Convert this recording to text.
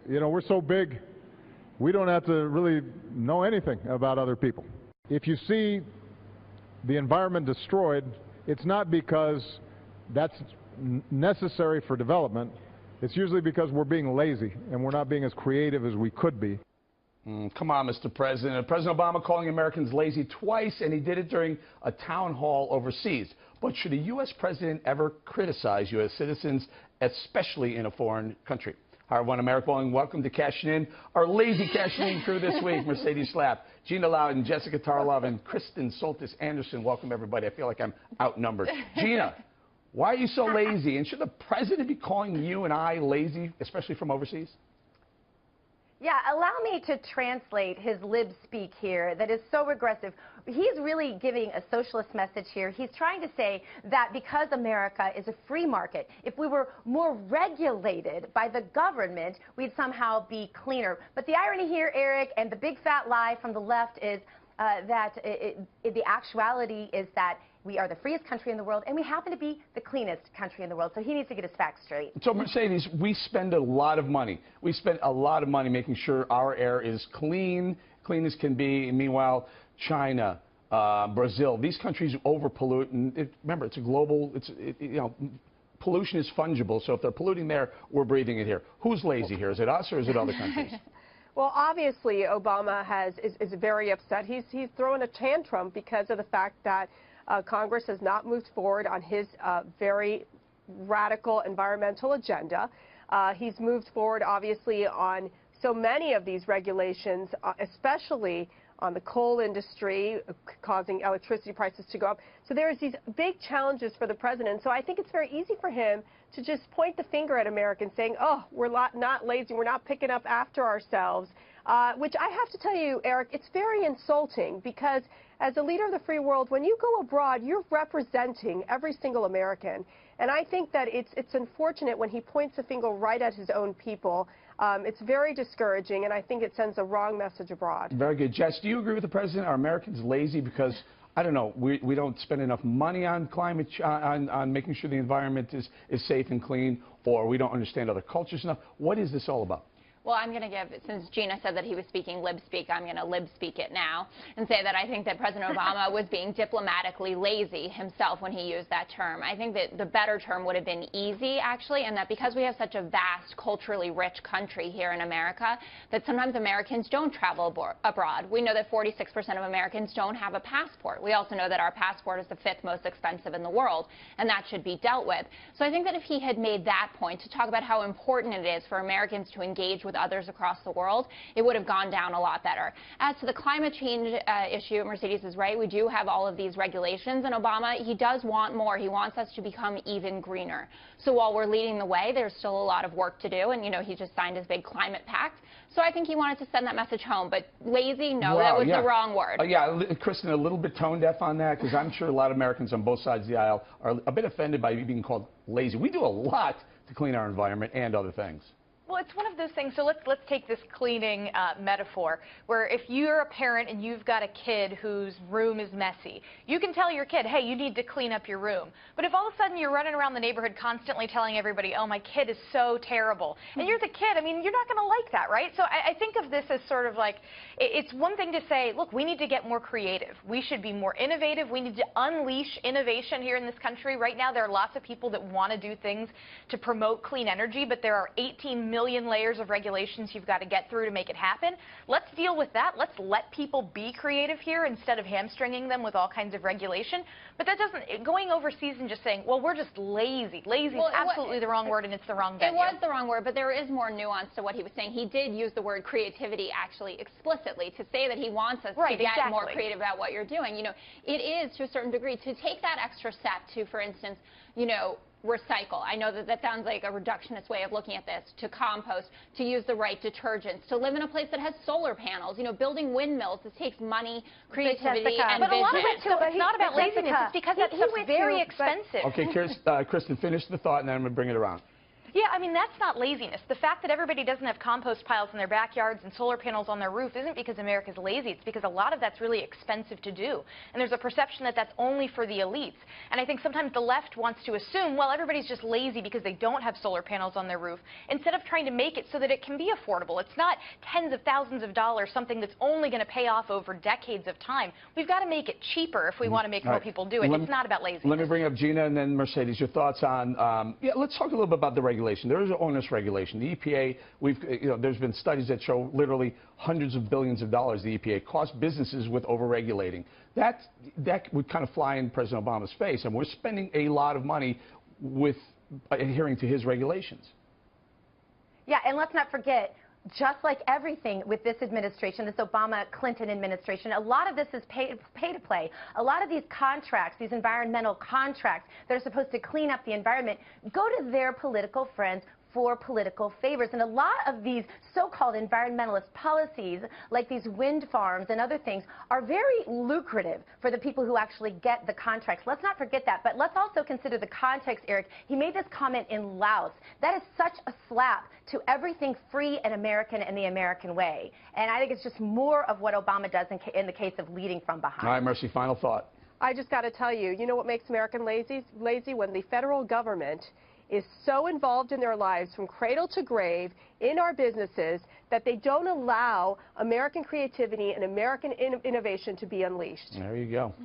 You know, we're so big, we don't have to really know anything about other people. If you see the environment destroyed, it's not because that's necessary for development. It's usually because we're being lazy and we're not being as creative as we could be. Come on, Mr. President. President Obama calling Americans lazy twice, and he did it during a town hall overseas. But should a U.S. president ever criticize U.S. citizens, especially in a foreign country? Hi, everyone. America Boeing, welcome to Cashing In. Our lazy Cashing In crew this week, Mercedes Schlapp, Gina Loudon, Jessica Tarlov, and Kristen Soltis Anderson. Welcome, everybody. I feel like I'm outnumbered. Gina, why are you so lazy? And should the president be calling you and I lazy, especially from overseas? Yeah, allow me to translate his lib speak here that is so regressive. He's really giving a socialist message here. He's trying to say that because America is a free market, if we were more regulated by the government, we'd somehow be cleaner. But the irony here, Eric, and the big fat lie from the left is that the actuality is that we are the freest country in the world, and we happen to be the cleanest country in the world. So he needs to get his facts straight. So, Mercedes, we spend a lot of money. We spend a lot of money making sure our air is clean as can be. Meanwhile, China, Brazil, these countries overpollute. And remember, it's a global, pollution is fungible. So if they're polluting there, we're breathing it here. Who's lazy here? Is it us or is it other countries? Well, obviously, Obama is very upset. He's throwing a tantrum because of the fact that Congress has not moved forward on his very radical environmental agenda. He's moved forward, obviously, on so many of these regulations, especially on the coal industry, causing electricity prices to go up. So there's these big challenges for the president. So I think it's very easy for him to just point the finger at Americans saying, oh, we're not lazy, we're not picking up after ourselves, which I have to tell you, Eric, it's very insulting because as a leader of the free world, when you go abroad, you're representing every single American. And I think that it's unfortunate when he points the finger right at his own people. It's very discouraging, and I think it sends a wrong message abroad. Very good. Jess, do you agree with the president? Are Americans lazy because, I don't know, we don't spend enough money on climate, on making sure the environment is safe and clean, or we don't understand other cultures enough? What is this all about? Well, I'm going to give, since Gina said that he was speaking lib speak, I'm going to lib speak it now and say that I think that President Obama was being diplomatically lazy himself when he used that term. I think that the better term would have been easy, actually, and that because we have such a vast, culturally rich country here in America, that sometimes Americans don't travel abroad. We know that 46% of Americans don't have a passport. We also know that our passport is the 5th most expensive in the world, and that should be dealt with. So I think that if he had made that point to talk about how important it is for Americans to engage with others across the world, it would have gone down a lot better. As to the climate change issue, Mercedes is right. We do have all of these regulations, and Obama, he does want more. He wants us to become even greener. So while we're leading the way, there's still a lot of work to do, and, you know, he just signed his big climate pact. So I think he wanted to send that message home. But lazy, no, that was the wrong word. Yeah, Kristen, a little bit tone deaf on that, because I'm sure a lot of Americans on both sides of the aisle are a bit offended by being called lazy. We do a lot to clean our environment and other things. Well, it's one of those things. So let's take this cleaning metaphor, where if you're a parent and you've got a kid whose room is messy, you can tell your kid, hey, you need to clean up your room. But if all of a sudden you're running around the neighborhood constantly telling everybody, oh, my kid is so terrible, and you're the kid, I mean, you're not going to like that, right? So I think of this as sort of like, it's one thing to say, look, we need to get more creative. We should be more innovative. We need to unleash innovation here in this country. Right now, there are lots of people that want to do things to promote clean energy, but there are 18 million layers of regulations you've got to get through to make it happen. Let's deal with that. Let's let people be creative here instead of hamstringing them with all kinds of regulation. But that doesn't, going overseas and just saying, well, we're just lazy. Lazy is absolutely the wrong word, and it's the wrong venue. It was the wrong word, but there is more nuance to what he was saying. He did use the word creativity actually explicitly to say that he wants us to get more creative about what you're doing. You know, it is to a certain degree to take that extra step to, for instance, you know, recycle. I know that that sounds like a reductionist way of looking at this, to compost, to use the right detergents, to live in a place that has solar panels. You know, building windmills, this takes money, creativity, and but vision. A lot of it, too, it's not about laziness. It's because that stuff's very expensive. Okay, Kristen, finish the thought, and then I'm going to bring it around. Yeah, I mean, that's not laziness. The fact that everybody doesn't have compost piles in their backyards and solar panels on their roof isn't because America's lazy. It's because a lot of that's really expensive to do. And there's a perception that that's only for the elites. And I think sometimes the left wants to assume, well, everybody's just lazy because they don't have solar panels on their roof, instead of trying to make it so that it can be affordable. It's not tens of thousands of dollars, something that's only going to pay off over decades of time. We've got to make it cheaper if we want to make more people do it. It's not about laziness. Let me bring up Gina and then Mercedes. Your thoughts on, let's talk a little bit about the regulation. There is an onus regulation. The EPA, there's been studies that show literally hundreds of billions of dollars the EPA costs businesses with overregulating. That would kind of fly in President Obama's face, and we're spending a lot of money with adhering to his regulations. Yeah, and let's not forget, just like everything with this administration, this Obama-Clinton administration, a lot of this is pay to play. A lot of these contracts, these environmental contracts that are supposed to clean up the environment, go to their political friends for political favors. And a lot of these so-called environmentalist policies, like these wind farms and other things, are very lucrative for the people who actually get the contracts. Let's not forget that. But let's also consider the context, Eric. He made this comment in Laos. That is such a slap to everything free and American and the American way. And I think it's just more of what Obama does in the case of leading from behind. All right, Mercy, final thought. I just got to tell you, you know what makes American lazy? When the federal government is so involved in their lives from cradle to grave in our businesses that they don't allow American creativity and American innovation to be unleashed. There you go.